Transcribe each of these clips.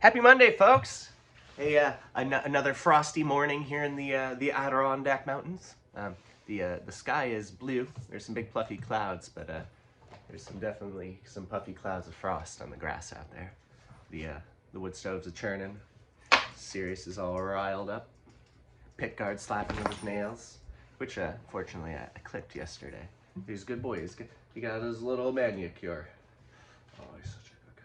Happy Monday, folks! Another frosty morning here in the Adirondack Mountains. The sky is blue. There's some big fluffy clouds, but there's definitely some puffy clouds of frost on the grass out there. The wood stoves are churning. Sirius is all riled up. Pickguard slapping with his nails, which fortunately I clipped yesterday. He's a good boy. He got his little manicure. Oh, he's such a good guy.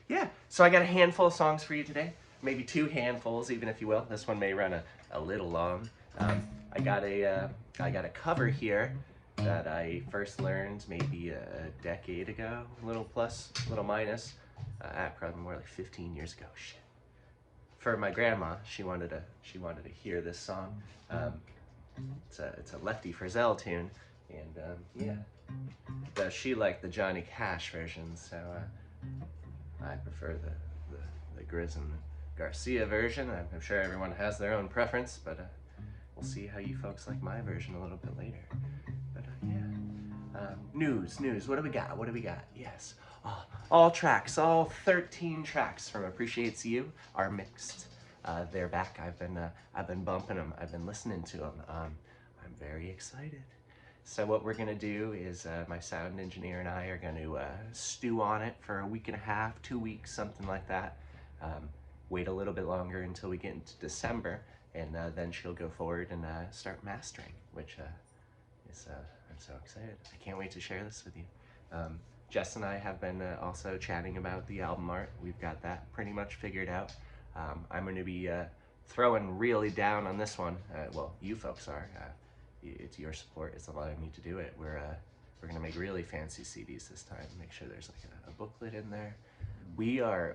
Yeah, so I got a handful of songs for you today. Maybe two handfuls, even if you will. This one may run a little long. I got a cover here that I first learned maybe a decade ago, a little plus, a little minus, probably more like 15 years ago. Shit. For my grandma, she wanted to hear this song. It's a Lefty Frizzell tune, and yeah, she liked the Johnny Cash version, so I prefer the Grizz and Garcia version. I'm sure everyone has their own preference, but we'll see how you folks like my version a little bit later. But yeah, news. What do we got? Yes, all tracks, all 13 tracks from Appreciates You are mixed. They're back. I've been bumping them. I've been listening to them. I'm very excited. So what we're gonna do is my sound engineer and I are gonna stew on it for a week and a half, 2 weeks, something like that. Wait a little bit longer until we get into December, and then she'll go forward and start mastering, which is I'm so excited. I can't wait to share this with you. Jess and I have been also chatting about the album art. We've got that pretty much figured out. I'm going to be throwing really down on this one. Well, you folks are. It's your support. It's allowing me to do it. We're going to make really fancy CDs this time. Make sure there's like a booklet in there. We are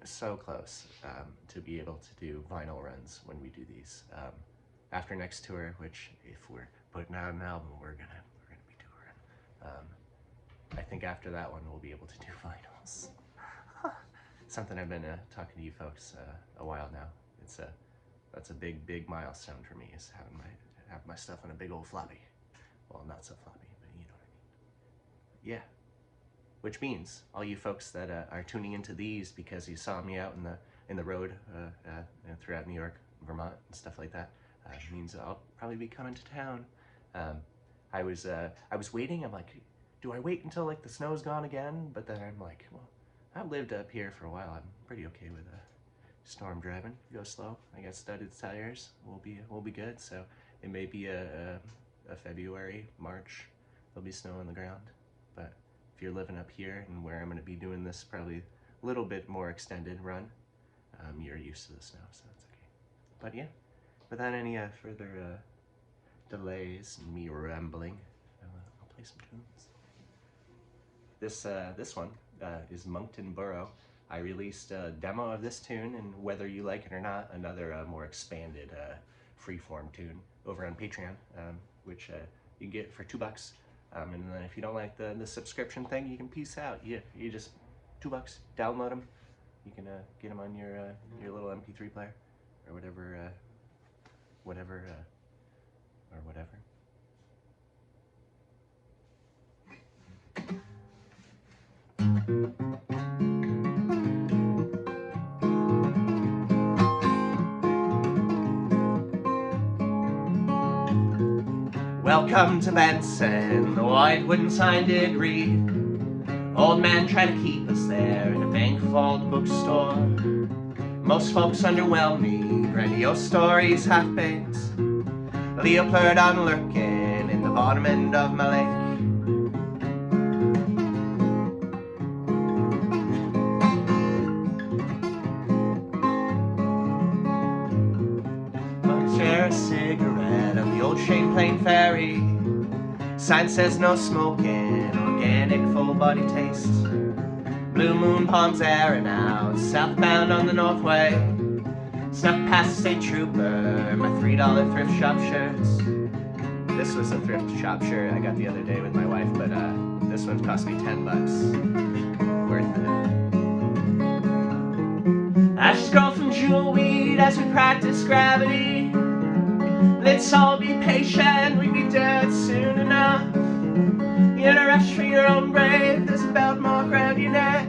so close to be able to do vinyl runs when we do these. After next tour, which if we're putting out an album, we're gonna be touring. I think after that one we'll be able to do vinyls. Something I've been talking to you folks a while now. That's a big milestone for me, is have my stuff on a big old floppy. Well, not so floppy, but you know what I mean. Yeah. Which means all you folks that are tuning into these because you saw me out in the road throughout New York, Vermont, and stuff like that, means I'll probably be coming to town. I was waiting. I'm like, do I wait until like the snow's gone again? But then I'm like, well, I've lived up here for a while. I'm pretty okay with storm driving. Go slow. I got studded tires. We'll be good. So it may be a February, March. There'll be snow on the ground. But if you're living up here and where I'm going to be doing this probably a little bit more extended run, you're used to the snow, so that's okay. But yeah, without any further delays and me rambling, I'll play some tunes. This one is Monkton Boro. I released a demo of this tune, and whether you like it or not, another more expanded freeform tune over on Patreon, which you can get for $2. And then if you don't like the subscription thing, you can peace out. You just $2, download them. You can get them on your little MP3 player or whatever. Welcome to Benson, the white wooden sign did read. Old man tried to keep us there in a bank-vault bookstore. Most folks underwhelm me, grandiose stories half-baked. Leopard I'm lurking in the bottom end of my lake. Share a cigarette on the old Champlain ferry. Sign says no smoking, organic full body taste. Blue moon palms airing out, southbound on the Northway. Snuck past state trooper, my $3 thrift shop shirts. This was a thrift shop shirt I got the other day with my wife, but this one cost me $10. Worth it. Ashes grow from jewel weed as we practice gravity. Let's all be patient, we'll be dead soon enough. In a rush for your own grave, there's a belt mark around your neck.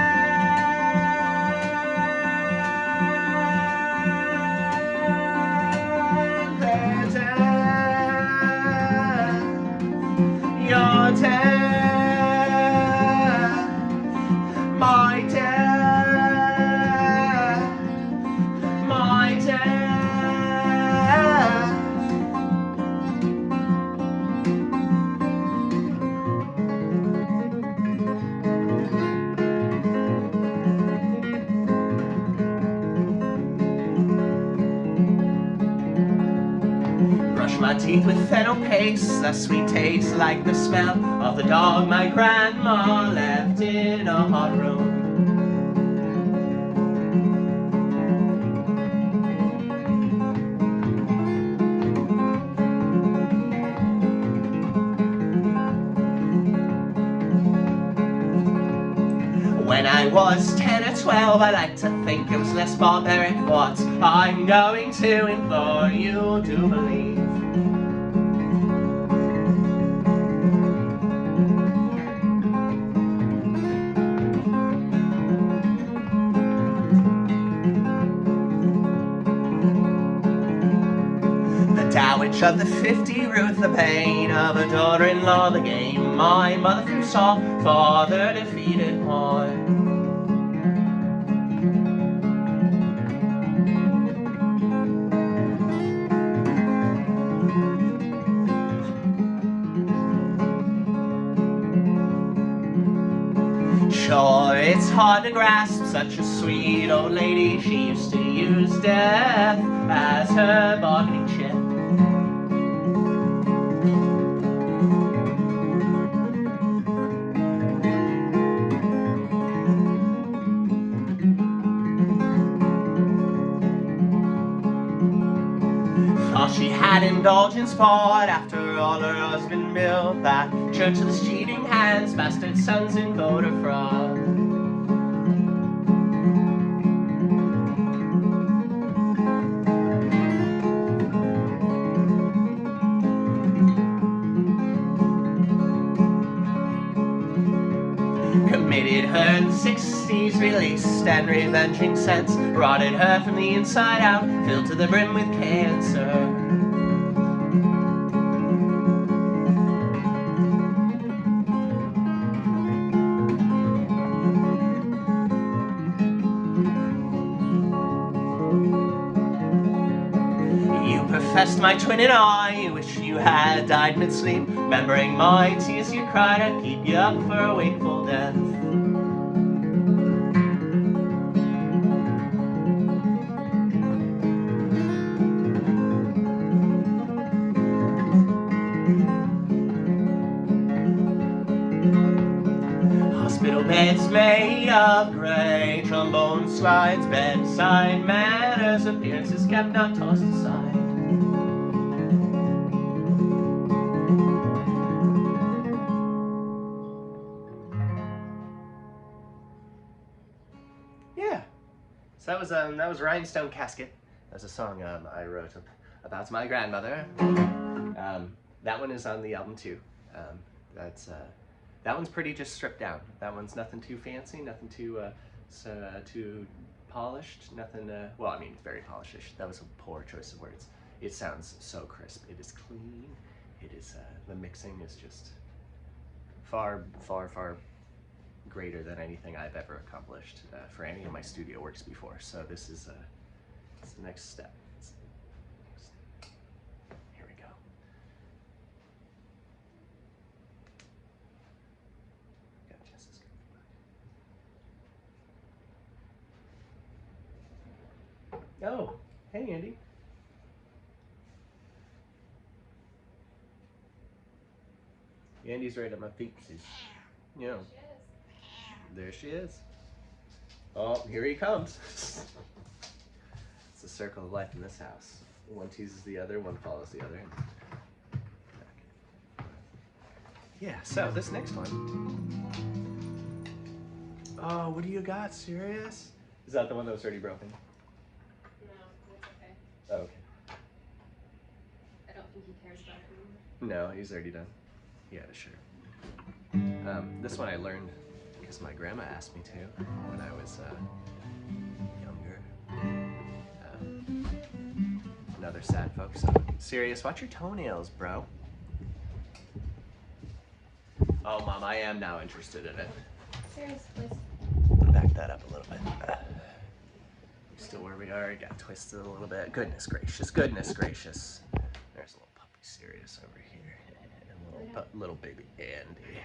my teeth with fennel paste, a sweet taste like the smell of the dog my grandma left in a hot room. When I was 10 or 12, I like to think it was less barbaric, but I'm going to implore you to believe. The dowage of the 50, Ruth, the pain of a daughter-in-law, the game my mother foresaw, father defeated on. Sure, it's hard to grasp such a sweet old lady. She used to use death as her bargaining chip. Thought she had indulgence bought after all her husband built that church of the cheating hands, bastard sons in voter fraud. Committed her in the 60s, released and revenging sense, rotted her from the inside out, filled to the brim with cancer. You professed my twin and I, you wish you had died mid-sleep, remembering my tears you cried, I'd keep you up for a wakeful death. Hospital beds made of grey, trombone slides, bedside manners, appearances kept, not tossed aside. Yeah, so that was Rhinestone Casket. That was a song I wrote about my grandmother. That one is on the album too. That one's pretty just stripped down. That one's nothing too fancy, nothing too too polished, nothing. Well, I mean, it's very polished. That was a poor choice of words. It sounds so crisp. It is clean. It is the mixing is just far greater than anything I've ever accomplished for any of my studio works before. So this is it's the next step. Here we go. Oh, hey Andy. Andy's right at my feet. Yeah. There she is. Oh, here he comes. It's the circle of life in this house. One teases the other, one follows the other. Yeah, so this next one. Oh, what do you got? Serious? Is that the one that was already broken? No, it's okay. Oh, okay. I don't think he cares about it No, anymore. he's already done. He had a shirt. This one I learned because my grandma asked me to when I was younger. Another sad folk song. Serious, watch your toenails, bro. Oh, Mom, I am now interested in it. Serious, please. Back that up a little bit. Still where we are. Got twisted a little bit. Goodness gracious, goodness gracious. There's a little puppy Serious over here. And little baby Andy.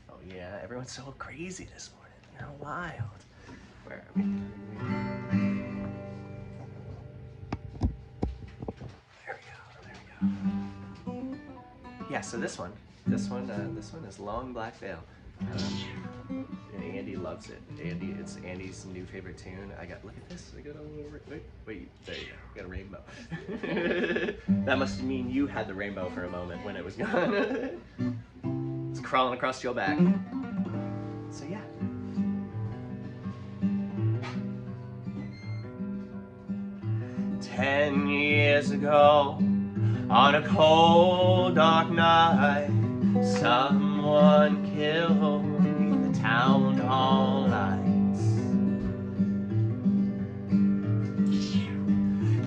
Oh yeah, everyone's so crazy this morning. How wild. Where are we? There we go, there we go. yeah, so this one is Long Black Veil. And Andy loves it. It's Andy's new favorite tune. Look at this. I got a little, wait, there you go. Got a rainbow. That must mean you had the rainbow for a moment when it was gone. It's crawling across your back. So yeah. "10 years ago, on a cold, dark night, someone killed beneath the town hall lights.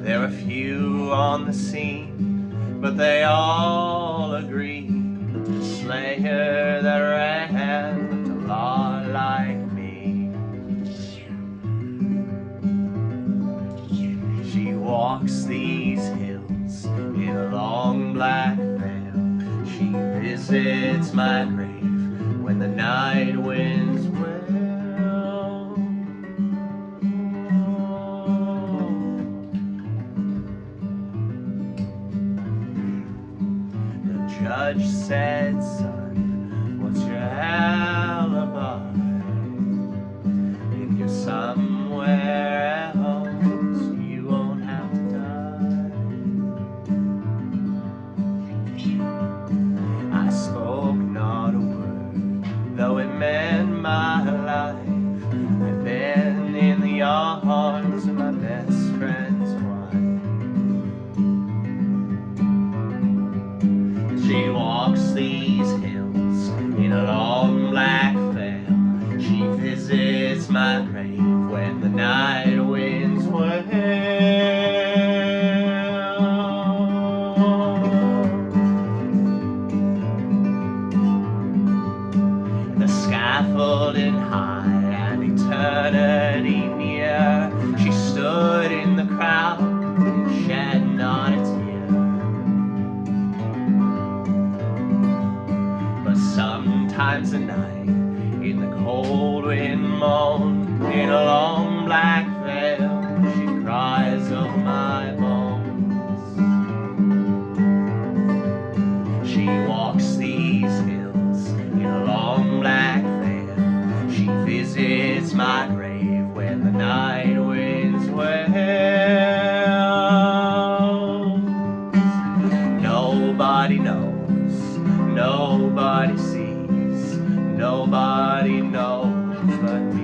There were few on the scene, but they all agreed the slayer that ran looked a lot like me. She walks these hills in a long black veil. She visits my grave when the night winds wail. The judge said, "Son, what's your alibi? If you're somewhere else, you won't have to die." I spoke not a word, though it meant my life. I've been in the arms of my best friend's wife. She walks these hills in a long black veil. She visits my grave when the night winds wail. The scaffolding high and eternity near, she stood in the crowd and shed not a tear. But sometimes at night, in the cold wind moan, in a long black veil, she cries over my bones. She walks these hills in a long black veil. She visits my grave when the night winds wail. Nobody knows, nobody sees, nobody knows but me.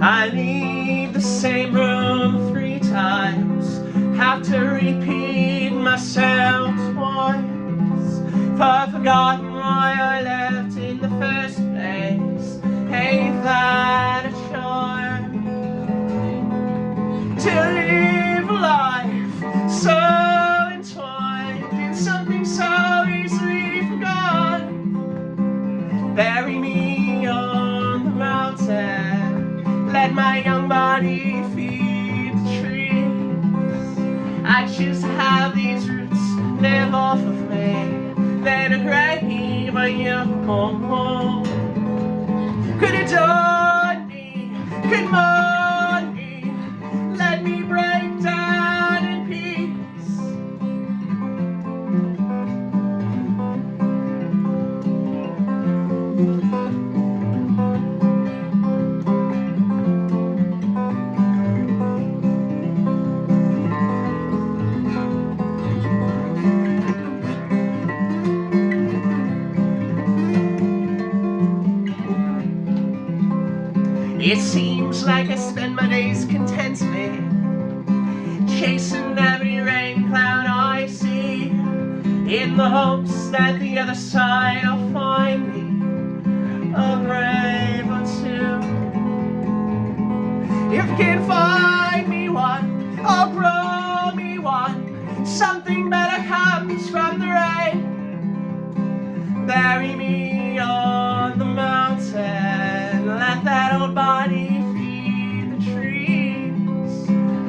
I leave the same room 3 times, have to repeat myself twice, for I've forgotten why I left in the first place. Ain't that a chore? To live a life so entwined in something so easily forgotten. Bury me on the mountain, let my young body feed the trees. I choose to have these roots live off of me, then a grave a young home. Could adorn me, could mourn me, let me break down in peace. It seems like I spend my days contently, chasing every rain cloud I see, in the hopes that the other side I'll find me a grave or two. If you can find me one, or grow me one, something better comes from the rain. Bury me on the mountain, let that old body feed the trees.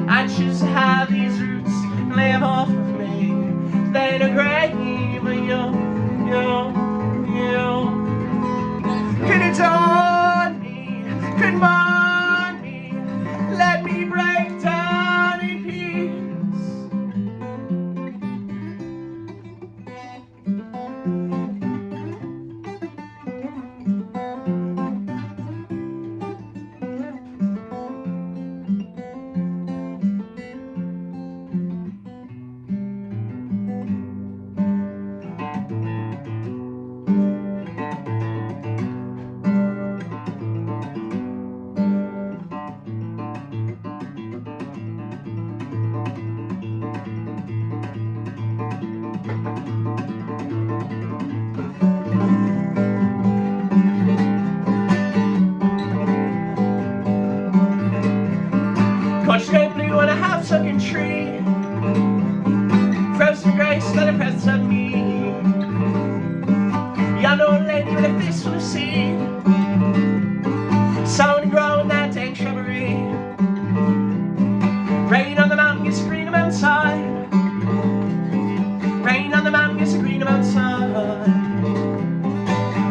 I choose to have these roots live off of me, then a grave a young Coach straight blue on a half-sunken tree. Frozen grace that a presence of me. Young old lady with a fist full of seed. Sown and grown that dank shrubbery. Rain on the mountain gets green outside. Rain on the mountain gets green outside.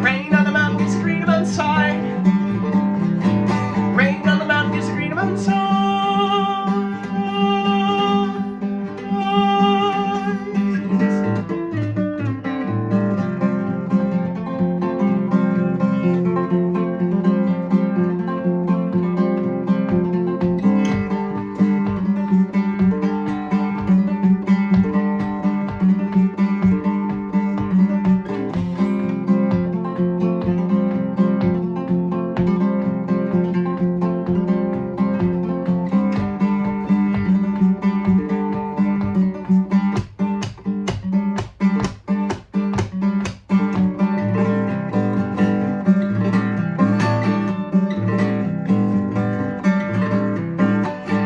Rain on the mountain gets green outside. Rain on the mountain gets green outside.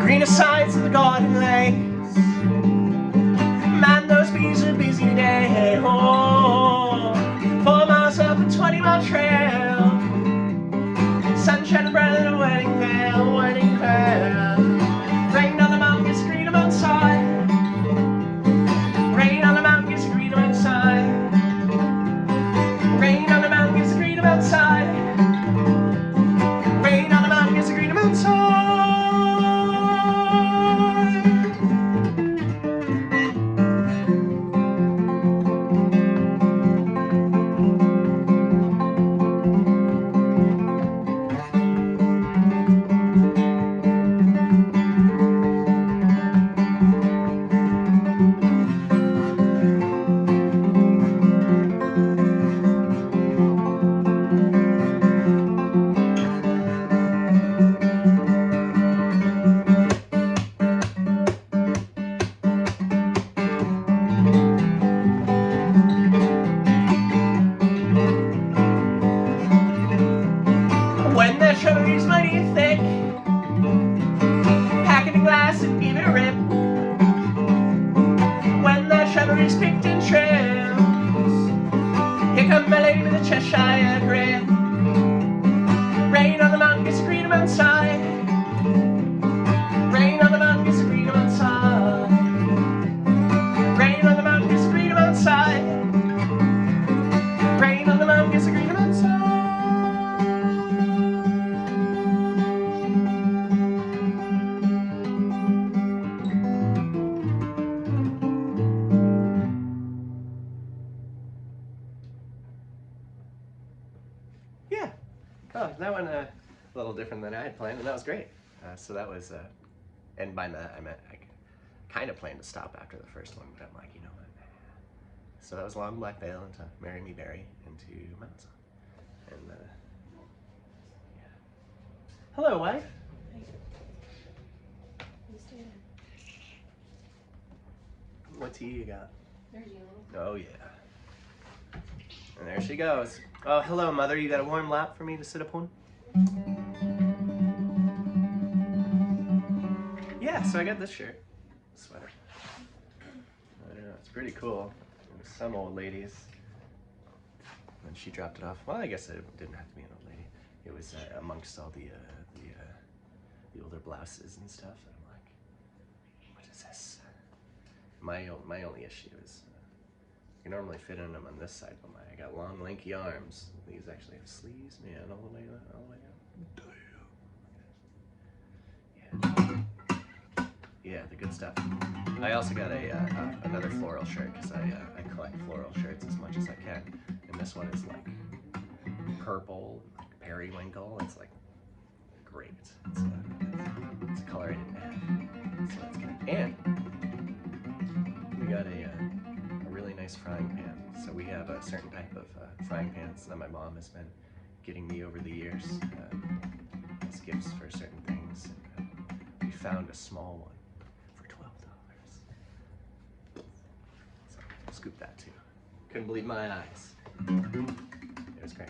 Greener sides of the garden lace. Man, those bees are busy today. Oh, 4 miles up a 20-mile trail. Sunshine brighter than a wedding veil, wedding veil. Rain on the mountain gets green outside. Rain on the mountain gets green outside. Rain on the mountain gets green outside. Rain on the mountain gets green outside. When the shrubbery's mighty thick, pack it in glass and give it a rip. When the shrubbery's picked and trimmed, here come my lady with a Cheshire grin. Rain on the mountain gets green outside. Rain on the mountain gets green outside. Rain on the mountain gets green outside. Rain on the mountain gets green outside. Yeah. Oh, that one a little different than I had planned, and that was great. So that was, and by that I meant I kind of planned to stop after the first one, but I'm like, you know what? So that was Long Black Veil into Marrymebury into Monkton. And yeah. Hello, wife. What tea you got? There's you. Oh yeah. And there she goes. Oh, hello, mother. You got a warm lap for me to sit upon? Yeah, so I got this shirt. Sweater. I don't know, it's pretty cool. Some old ladies. And she dropped it off. Well, I guess it didn't have to be an old lady. It was amongst all the older blouses and stuff. And I'm like, what is this? My only issue is you can normally fit in them on this side, but I got long, lanky arms. These actually have sleeves, man, all the way up. Yeah, the good stuff. I also got another floral shirt because I collect floral shirts as much as I can, and this one is like purple, like periwinkle. It's like great. It's a color I didn't have, so that's good. And we got a really nice frying pan. So we have a certain type of frying pans that my mom has been getting me over the years as gifts for certain things. And, we found a small one for $12. So I'll scoop that too. Couldn't believe my eyes. It was great.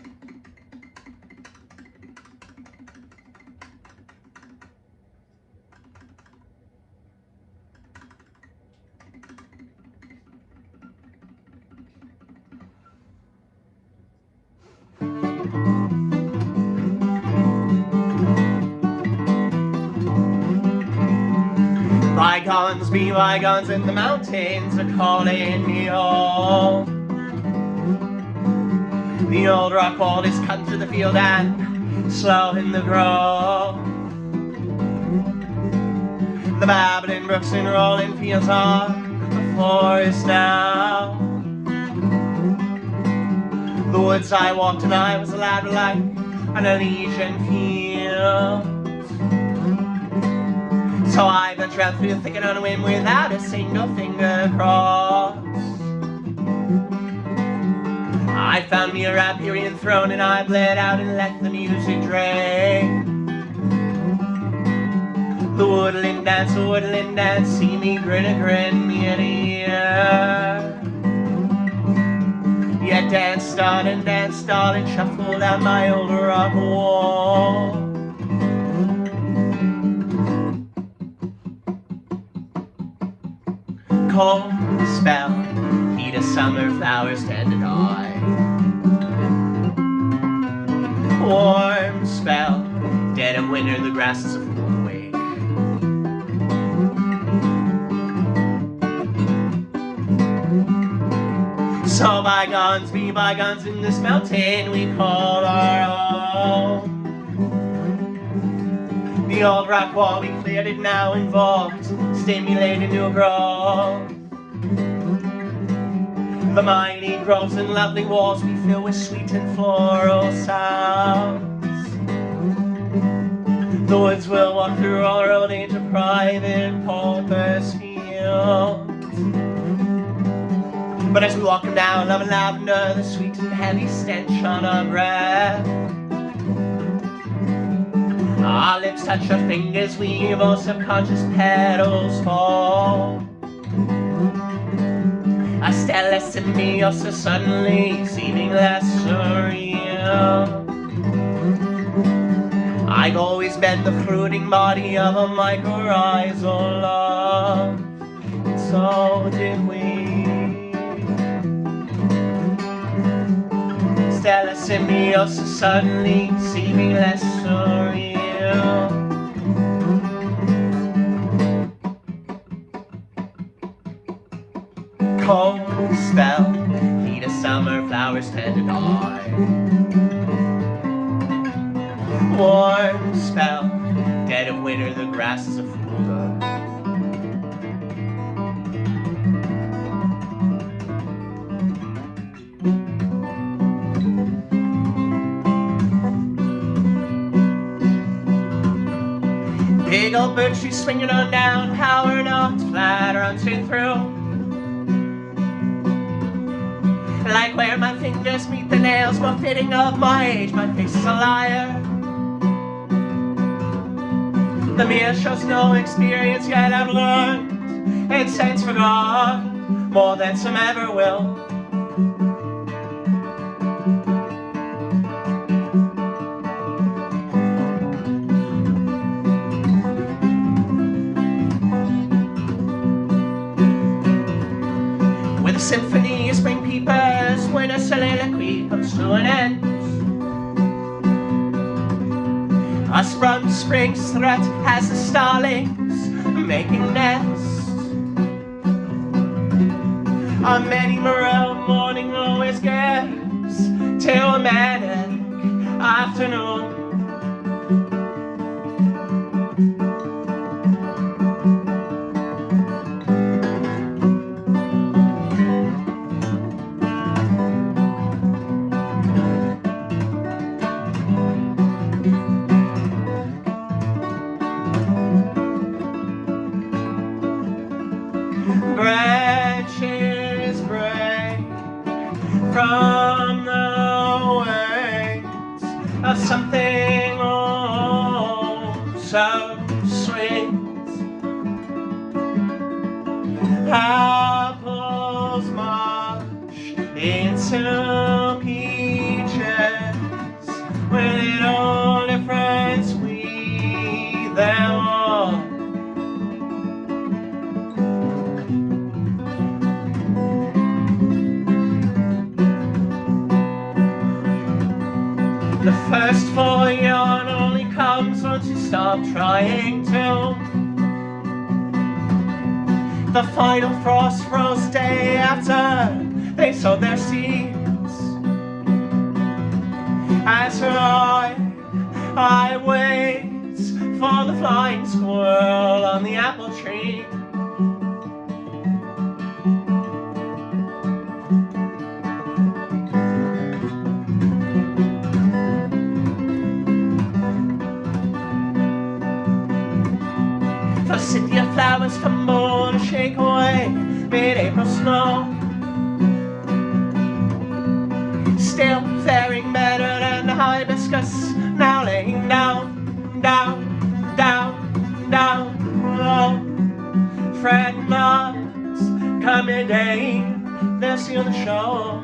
Bygones be bygones and the mountains are calling me home. The old rock wall is cut through the field and slow in the grove. The babbling brooks and rolling fields are the forest now. The woods I walked and I was allowed like an Elysian field. So I ventured out through the thicket on a whim without a single finger crossed. I found me a Riparian throne and I bled out and let the music drain. The woodland dance, see me grin a grin ear to ear. Yet danced on and shuffled down my old rock wall. Cold spell, heat of summer, flowers tend to die. Warm spell, dead of winter, the grasses are full awake. So bygones be bygones, in this mountain we call our home. The old rock wall we cleared it now involved, stimulated new growth. The mighty groves and lovely walls we fill with sweet and floral sounds. The woods will walk through our old age of private paupers fields. But as we walk them down, love and lavender, the sweet and heavy stench on our breath. Our lips touch our fingers, weave our subconscious petals fall. A stella symbiosis suddenly seeming less surreal. I've always been the fruiting body of a mycorrhizal love, and so did we. Stella symbiosis suddenly seeming less surreal. Cold spell, heat of summer, flowers tend to die. Warm spell, dead of winter, the grasses are full of. Big old bird trees swinging on down, power not flat runs straight through. Like where my fingers meet the nails, more fitting of my age, my face is a liar. The mirror shows no experience, yet I've learned and since forgot more than some ever will. With a symphony of spring peepers, when a soliloquy comes to an end, a sprung spring's threat has the starlings making nests. A many morel morning always gets till a manic afternoon. Branches break from the wings of something oh so sweet. Apples march into peaches with little difference we them all. The first full yawn only comes once you stop trying to. The final frost rose day after they sowed their seeds. As I wait for the flying squirrel on the apple tree. Forsythia flowers fumble to shake away mid-April snow. Still faring better than the hibiscus, now laying down, down, down, down. Oh, Fred Mars, come midday, they'll seal the show.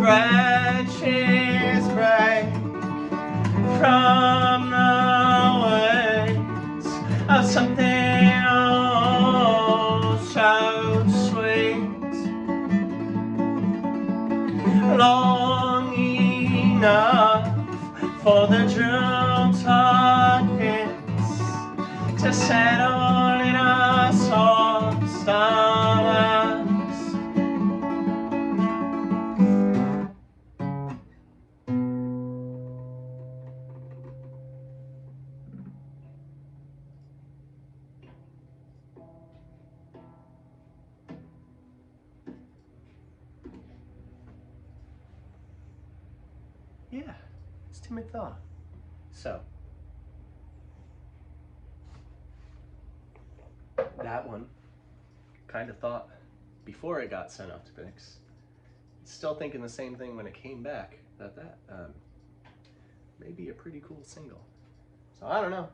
Branches break from the wings of something oh so sweet, long enough for the June targets to settle in a soft stars. Yeah, it's Timid Thaw. So, that one, kind of thought before it got sent off to mix, still thinking the same thing when it came back, that may be a pretty cool single. So I don't know,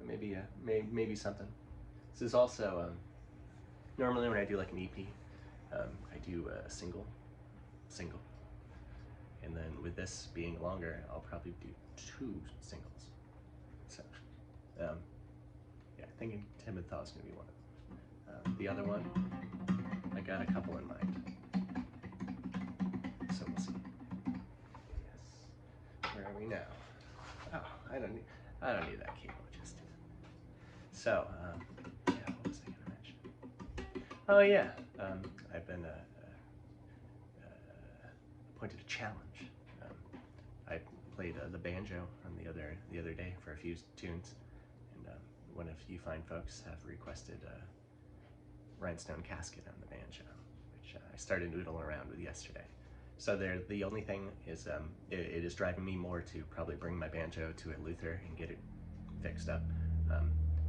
maybe maybe something. This is also, normally when I do like an EP, I do a single. And then with this being longer, I'll probably do 2 singles. So, yeah, thinking Timid Thaw is going to be one of them. The other one, I got a couple in mind. So we'll see. Yes. Where are we now? Oh, I don't need that cable just yet. So, yeah, what was I going to mention? Oh yeah, I've been appointed a challenge. I played the banjo on the other day for a few tunes, and one of you fine folks have requested a rhinestone casket on the banjo, which I started noodling around with yesterday. So the only thing is it is driving me more to probably bring my banjo to a luthier and get it fixed up.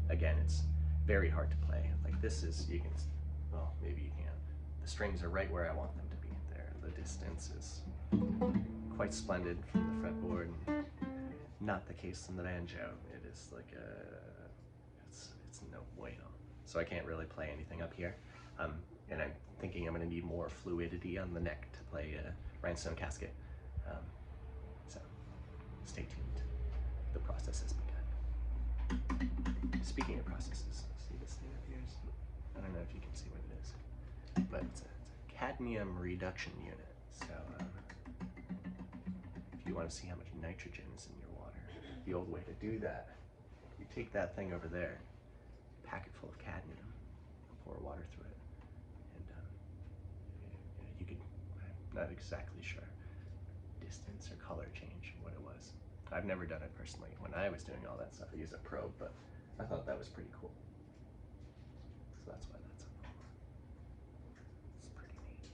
Again, it's very hard to play. Like this is, you can, well, maybe you can. The strings are right where I want them to be there. The distance is quite splendid from the fretboard. Not the case on the banjo. It is like it's no bueno. So I can't really play anything up here. And I'm thinking I'm going to need more fluidity on the neck to play a rhinestone casket. So stay tuned. The process has begun. Speaking of processes, see this thing up here? I don't know if you can see what it is, but it's a cadmium reduction unit. So if you want to see how much nitrogen is in your water, the old way to do that, you take that thing over there, pack it full of cadmium, pour water through it, and you could, I'm not exactly sure, distance or color change what it was. I've never done it personally. When I was doing all that stuff, I used a probe, but I thought that was pretty cool. So that's why that's up. It's pretty neat.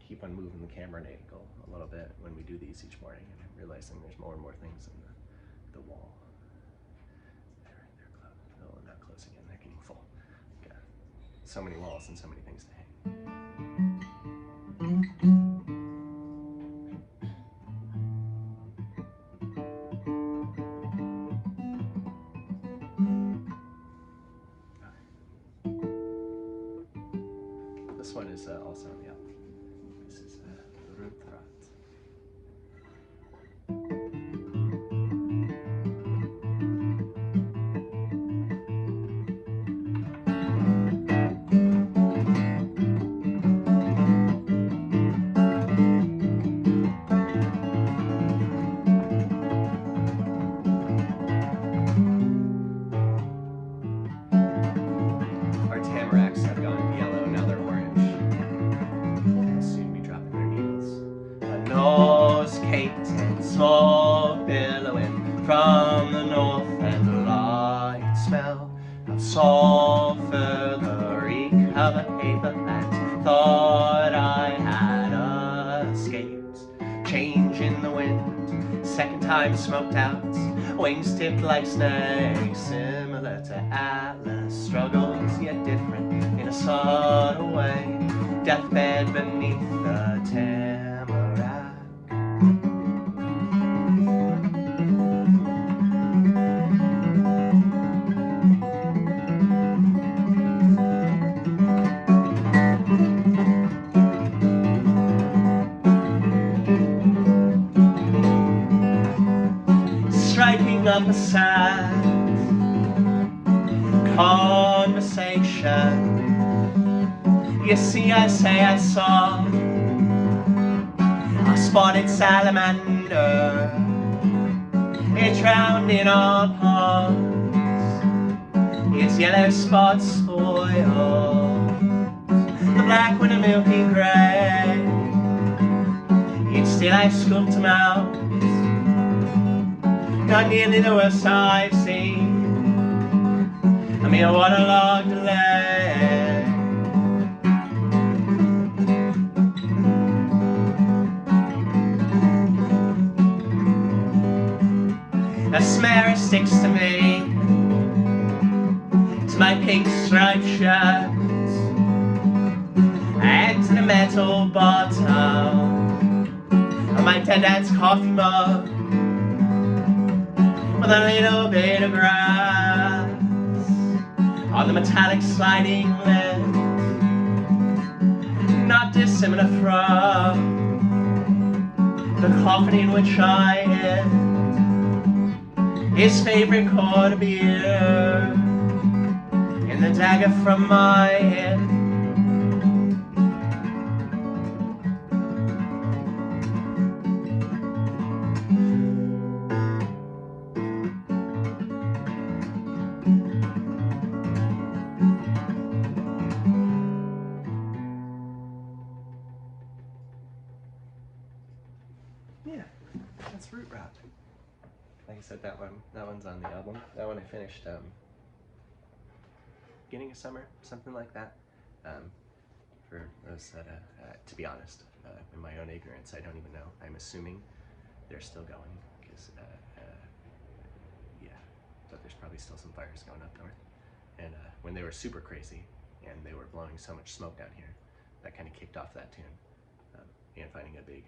Keep on moving the camera angle a little bit when we do these each morning, and I'm realizing there's more and more things in the wall. They're not closing in, they're getting full. Got so many walls and so many things to hang. This one is also on the album. This is Rutrat. from the north, and the light smell of sulfur, the reek of a paper plant. Thought I had escaped, change in the wind, second time smoked out, wings tipped like snakes, similar to Atlas, struggles yet different in a subtle way, deathbed beneath the tamarack. Striking up a sad conversation. You see, I say I saw a spotted salamander. It drowned in our ponds. Its yellow spots spoiled the black with a milky grey. Yet still I scooped them out. Not nearly the worst I've seen. I mean, what a long delay. A smear sticks to me, to my pink striped shirt, and to the metal bottom of my dead dad's coffee mug, with a little bit of grass on the metallic sliding lid, not dissimilar from the coffin in which I hid his favorite quart of beer in the dagger from my head. Yeah, that's root rot. Like I said, that one's on the album. That one I finished beginning of summer, something like that. For those that, to be honest, in my own ignorance, I don't even know. I'm assuming they're still going, because yeah, but there's probably still some fires going up north. And when they were super crazy and they were blowing so much smoke down here, that kind of kicked off that tune. And finding a big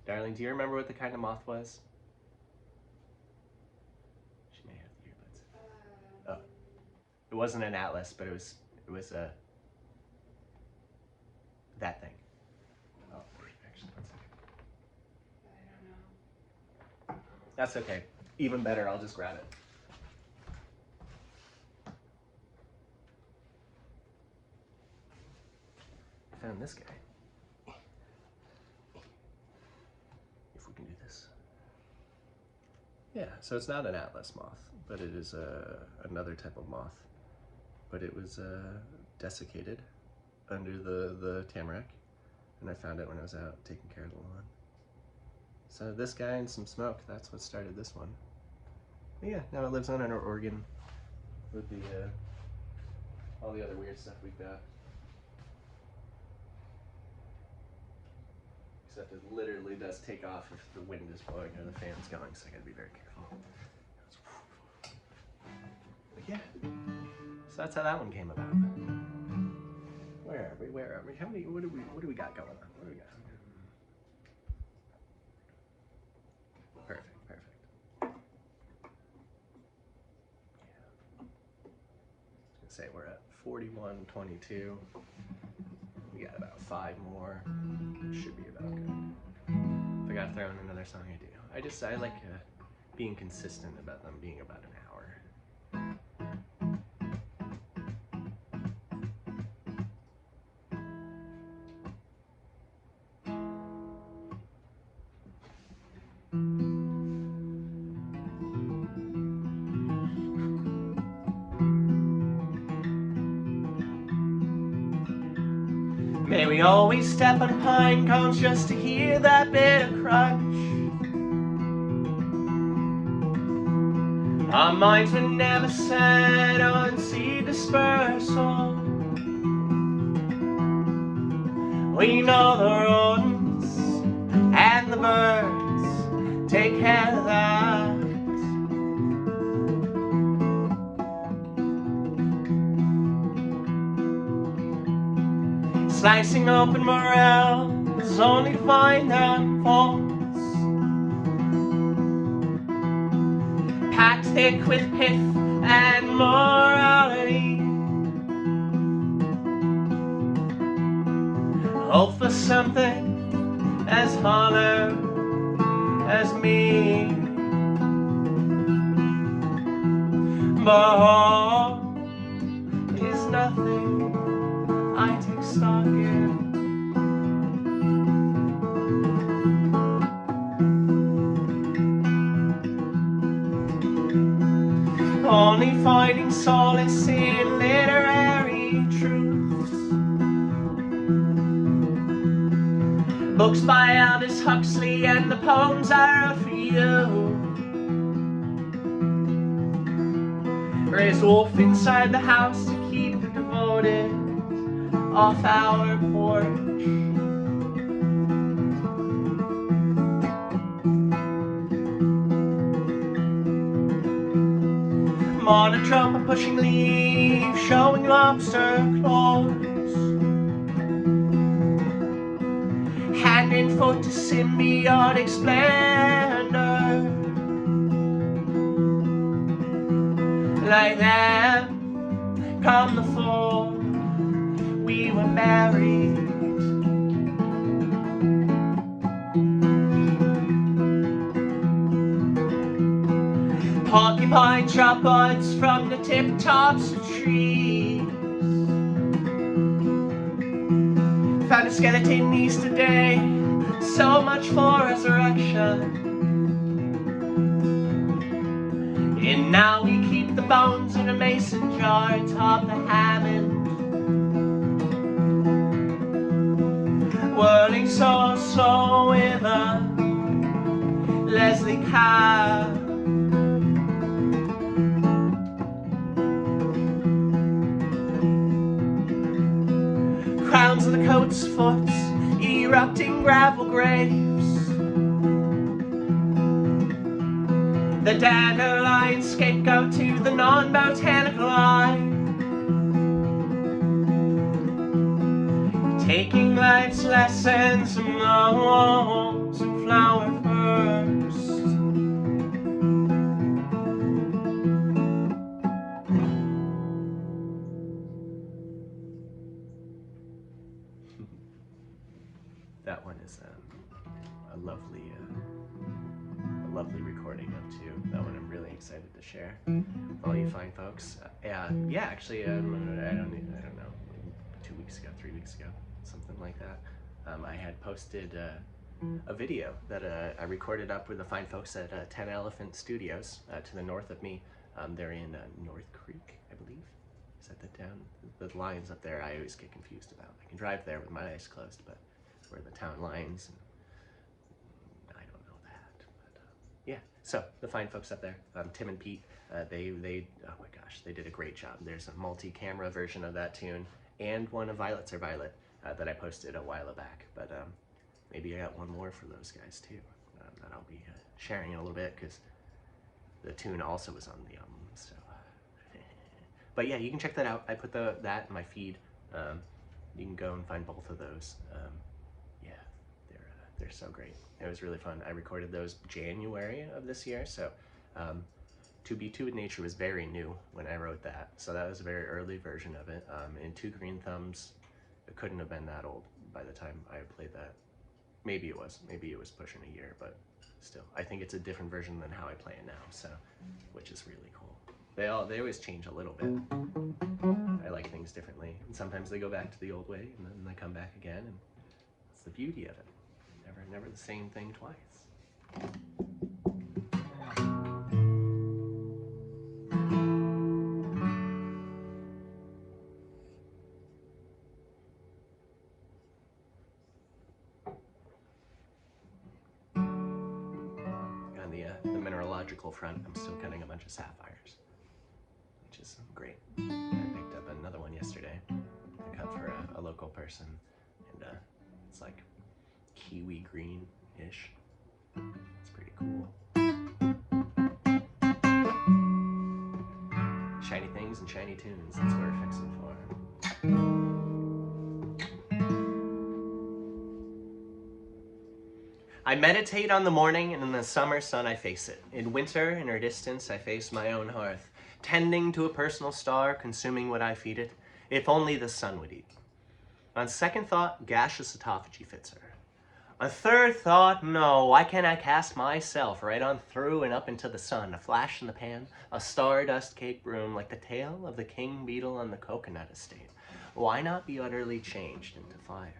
Darling, do you remember what the kind of moth was? She may have the earbuds. Oh, it wasn't an atlas, but it was that thing. Oh, actually, one second. I don't know. That's okay. Even better, I'll just grab it. I found this guy. Yeah, so it's not an atlas moth, but it is another type of moth. But it was desiccated under the tamarack, and I found it when I was out taking care of the lawn. So this guy and some smoke, that's what started this one. But yeah, now it lives on our organ with the all the other weird stuff we've got. Except it literally does take off if the wind is blowing or the fan's going, so I gotta be very careful. But yeah, so that's how that one came about. Where are we? Where are we? How many? What do we got going on? What do we got? Perfect. Yeah. I was gonna say we're at 41:22. We got about 5 more. Should be about good. If I gotta throw in another song, I do. I like being consistent about them being about an hour. May we always step on pine cones just to hear that bit of crunch. Our minds were never set on sea dispersal. We know the rodents and the birds take care of that. Slicing open morels only to find them faults, packed thick with pith and morality. Hope for something as hollow as me, but all is nothing I take stock in. Only finding solace in literary truths, books by Aldous Huxley and the poems I wrote for you. Raised wolf inside the house to keep the devoted off our porch. Monotrope of pushing leaves, showing lobster claws. Hand and foot to symbiotic splendor. Like them, come the fall, we were married. Porcupine drop buds from the tip tops of trees. Found a skeleton Easter day, so much for resurrection. And now we keep the bones in a mason jar atop the Hammond. Whirling so slow with a Leslie Cow. Crowns of the coat's foot, erupting gravel graves. The dandelion scapegoat to the non-botanical eye. Taking life's lessons from the walls and flower first. That one is a lovely recording of too. That one I'm really excited to share with all you fine folks. Yeah, actually, I don't know, 2 weeks ago, 3 weeks ago, something like that. I had posted a video that I recorded up with the fine folks at 10 Elephant Studios to the north of me. They're in North Creek, I believe. Is that the town? The lines up there I always get confused about. I can drive there with my eyes closed, but where the town lines, and I don't know that. But yeah, so the fine folks up there, Tim and Pete, they oh my gosh, they did a great job. There's a multi-camera version of that tune and one of Violets Are Violet that I posted a while back, but maybe I got one more for those guys too that I'll be sharing in a little bit, because the tune also was on the album. So but yeah, you can check that out. I put that in my feed. You can go and find both of those. Yeah, they're so great. It was really fun. I recorded those January of this year, so To Be Two with Nature was very new when I wrote that, so that was a very early version of it. And Two Green Thumbs, it couldn't have been that old by the time I played that. Maybe it was pushing a year, but still, I think it's a different version than how I play it now, so, which is really cool. They always change a little bit. I like things differently, and sometimes they go back to the old way, and then they come back again, and that's the beauty of it. Never the same thing twice. And the mineralogical front, I'm still cutting a bunch of sapphires, which is great. I picked up another one yesterday. I cut for a local person, and it's like kiwi green-ish. It's pretty cool. Shiny things and shiny tunes, that's what we're fixing for. I meditate on the morning, and in the summer sun I face it. In winter, in her distance, I face my own hearth, tending to a personal star, consuming what I feed it. If only the sun would eat. On second thought, gaseous autophagy fits her. On third thought, no, why can't I cast myself right on through and up into the sun, a flash in the pan, a stardust cake broom, like the tail of the king beetle on the coconut estate? Why not be utterly changed into fire?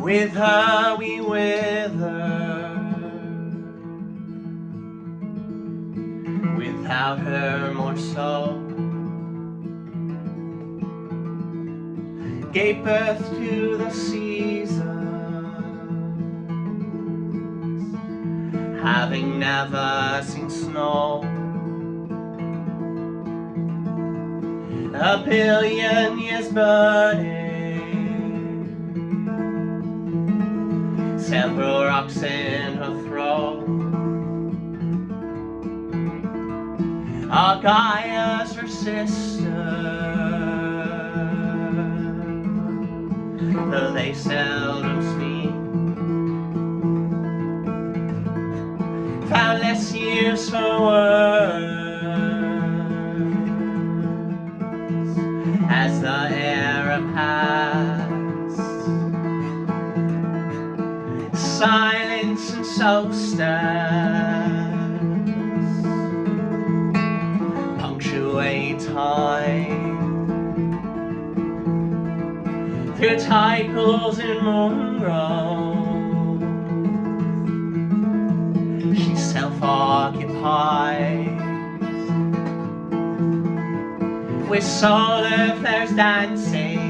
With her we wither, without her more so. Gapeth to the seasons, having never seen snow. A billion years burning, several rocks in her throat. Our Gaia's her sister, though they seldom speak. Found less use for words as the era passed. Silence and solstice punctuate time through tide pools and moon growth. She self-occupies with solar flares dancing.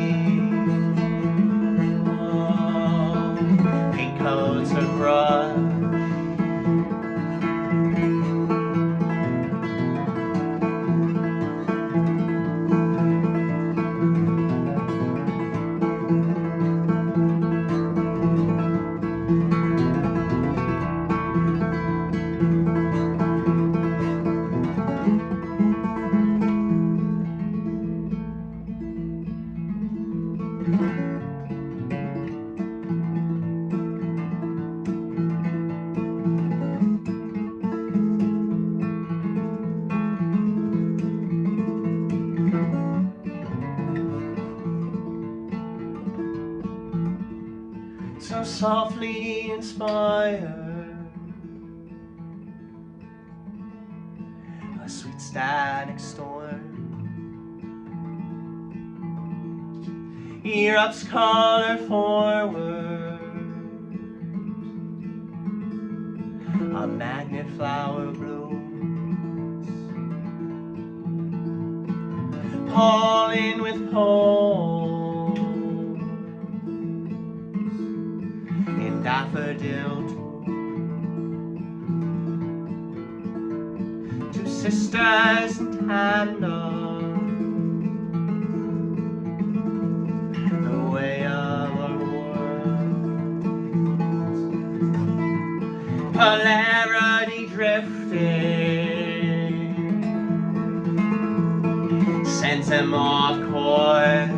Pink coats her brush, so softly inspired, a sweet static storm erupts color forward, a magnet flower blooms, pollen with poles in daffodil two sisters in tandem, the way of our world, polarity drifting sends them off course.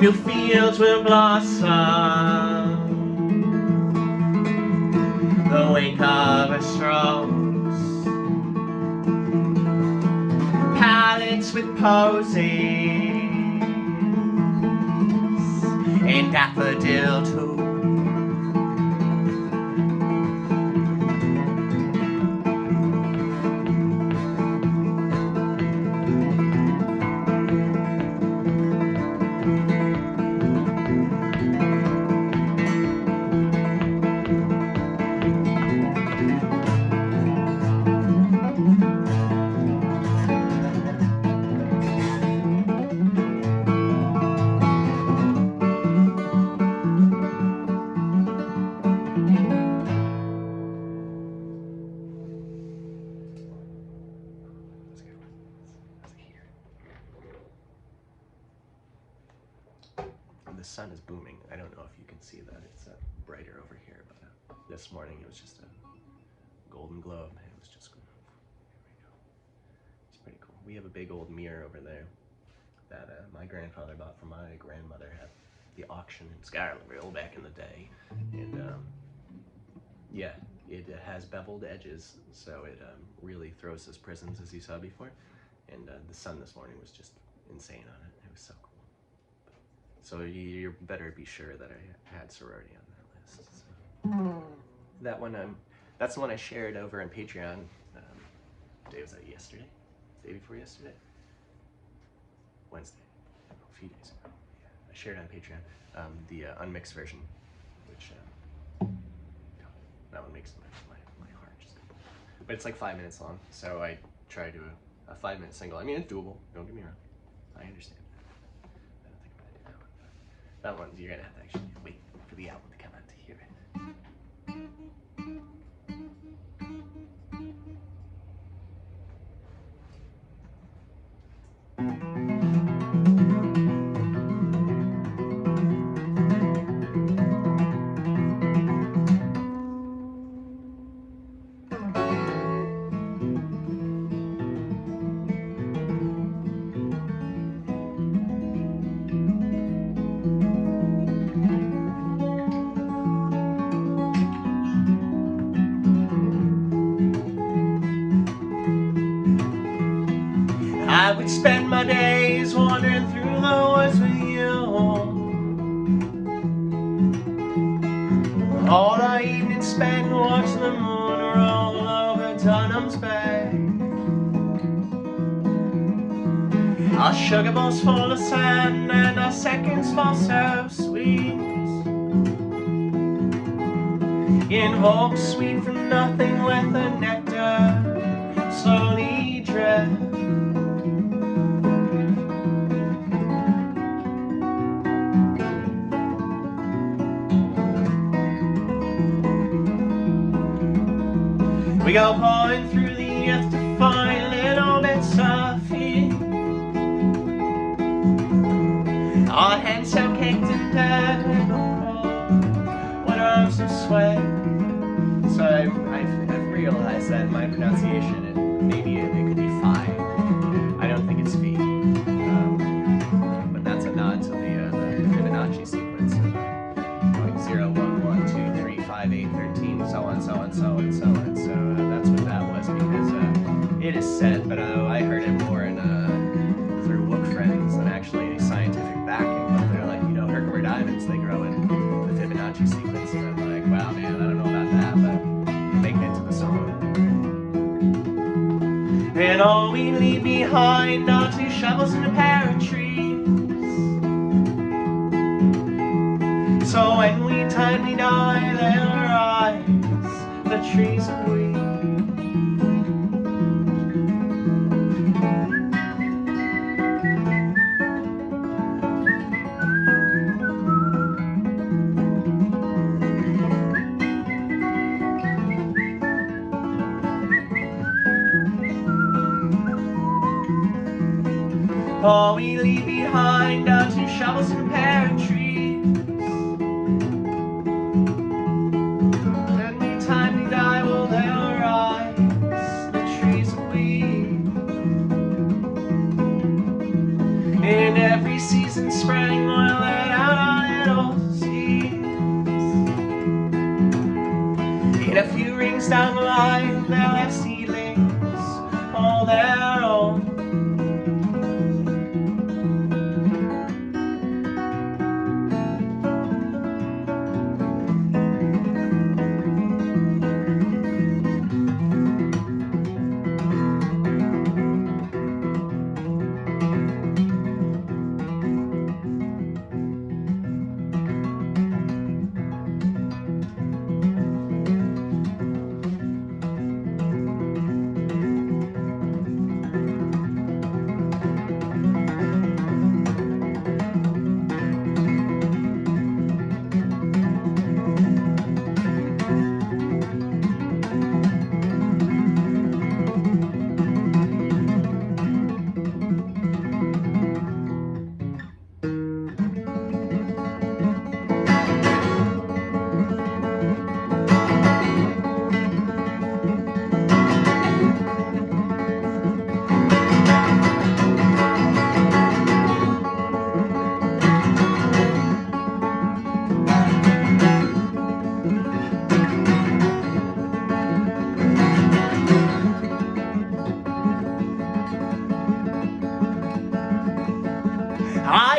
New fields will blossom, the wake of her strokes, palettes with posies in daffodil too. sun is booming. I don't know if you can see that. It's brighter over here, but this morning it was just a golden globe. It was just, here we go. It's pretty cool. We have a big old mirror over there that my grandfather bought for my grandmother at the auction in Scarletville back in the day. And yeah, it has beveled edges, so it really throws those prisms, as you saw before. And the sun this morning was just insane on it. It was so cool. So you better be sure that I had sorority on that list. So. That one, that's the one I shared over on Patreon. Day was that yesterday? Day before yesterday? Wednesday, a few days ago. Yeah, I shared on Patreon the unmixed version, which that one makes my heart just. But it's like 5 minutes long, so I try to a 5-minute single. I mean, it's doable. Don't get me wrong. I understand. I don't think I'm gonna do that one. But that one, you're gonna have to actually wait for the album to come out to hear it. I would spend my days wandering through the woods with you. All the evening spent watching the moon roll over Dunham's Bay. Our sugar bowls full of sand and our seconds fall so sweet. In hopes sweet from nothing with the nectar slowly drip. We go pouring through the earth to find little bits of feet. Our hands so caked in dirt and cold, when our arms do sweat. So I've realized that in my pronunciation, maybe it could be phi. I don't think it's phi. But that's a nod to the Fibonacci sequence of going 0, 1, 1, 2, 3, 5, 8, 13, so on, so on, so on, so on. So that's what that was, because it is said, but I heard it more in through book friends than actually any scientific backing. But they're like, you know, Herkimer diamonds, they grow in the Fibonacci sequence. And I'm like, wow, man, I don't know about that, but make it into the song. And all we leave behind are 2 shovels and a pair of trees. So when we timely die, they'll rise, the trees and we. All we leave behind are 2 shovels and a pair of trees. When we timely die, well, they'll rise, the trees and we. In every season, spring, we'll let out our little seeds. In a few rings down the line, they'll have seedlings all their own.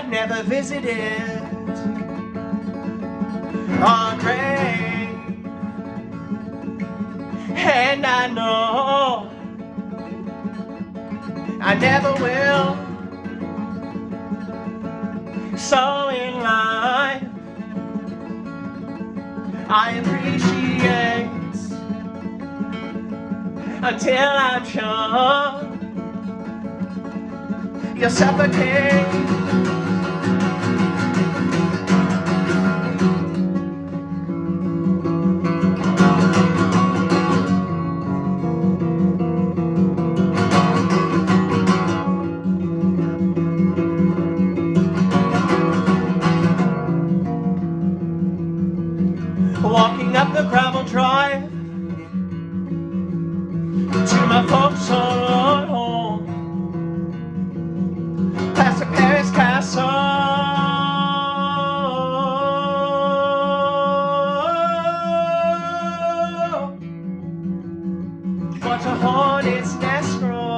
I'd never visited a grave, and I know I never will. So in life, I appreciate until I'm sure you'll suffocate. Walking up the gravel drive to my folks' old home, past the Paris castle, watch a hornet's nest grow.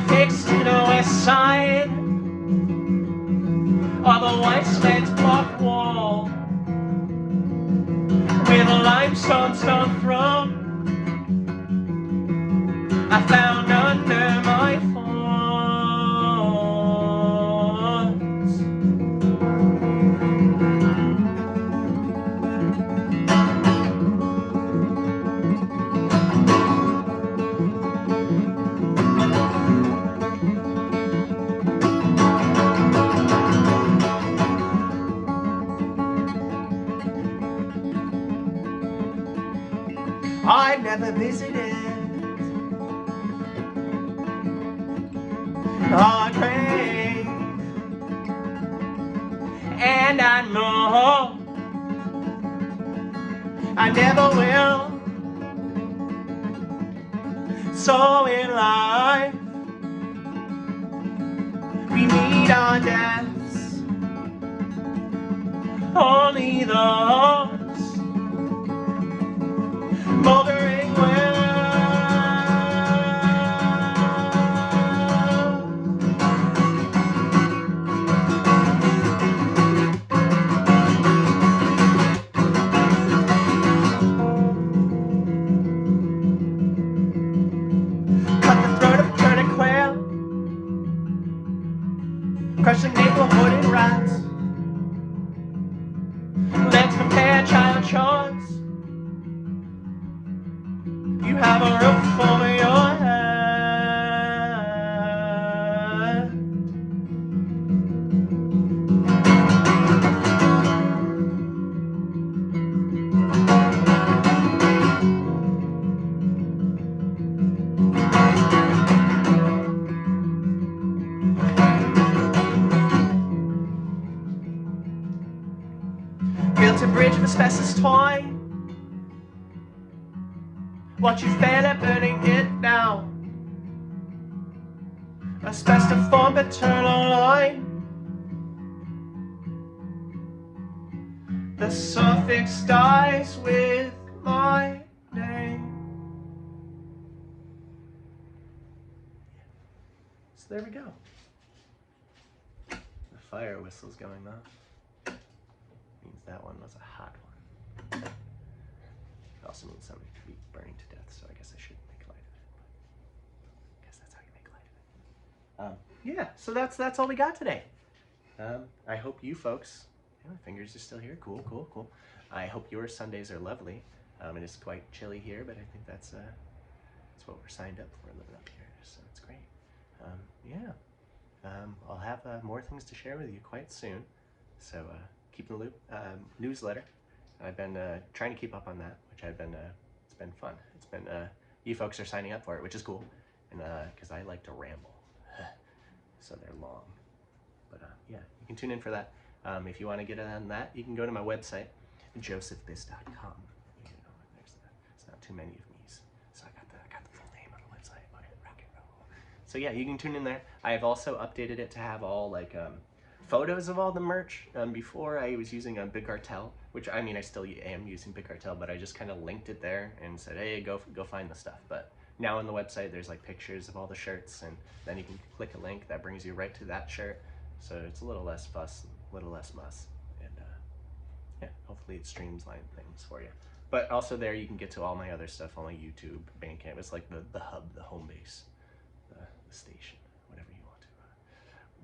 Fixed to the west side of a white cement block wall with a limestone stone throne I found under my thoughts. I never visited a grave, and I know I never will. So in life, we meet our deaths, only those moldering well. Cut the throat of a turning quail, crush the neighborhood in rats, let's prepare child chores. You have a roof over your head. Built a bridge of asbestos twine, watch you fail at burning it down. Asbestos form paternal line, the suffix dies with my name. So there we go. The fire whistle's going off. Means that one was a hot one. It also means somebody could be burning to death, so I guess I shouldn't make light of it. But I guess that's how you make light of it. Yeah, so that's all we got today. I hope you folks, my fingers are still here. Cool, cool, cool. I hope your Sundays are lovely. It is quite chilly here, but I think that's what we're signed up for living up here, so it's great. Yeah, I'll have more things to share with you quite soon. So keep in the loop. Newsletter. I've been trying to keep up on that, which I've been. It's been fun. It's been you folks are signing up for it, which is cool, and because I like to ramble, so they're long. But yeah, you can tune in for that. If you want to get on that, you can go to my website, josephbiss.com. You know, there's not too many of me's. So yeah, you can tune in there. I have also updated it to have all like photos of all the merch. Before I was using a Big Cartel, which I mean I still am using Big Cartel, but I just kind of linked it there and said, hey, go find the stuff. But now on the website, there's like pictures of all the shirts, and then you can click a link that brings you right to that shirt. So it's a little less fuss, a little less muss, and yeah, hopefully it streamlines things for you. But also there you can get to all my other stuff on my YouTube, Bandcamp. It's like the hub, the home base, the station, whatever you want to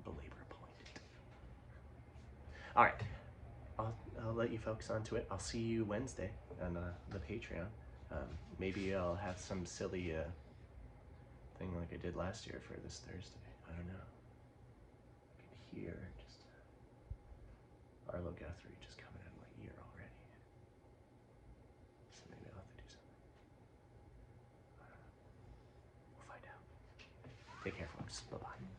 belabor upon it. All right, I'll let you folks onto it. I'll see you Wednesday on the Patreon. Maybe I'll have some silly thing like I did last year for this Thursday. I don't know. I can hear just Arlo Guthrie just coming out of my ear already. So maybe I'll have to do something. I don't know. We'll find out. Take care, folks. Bye-bye.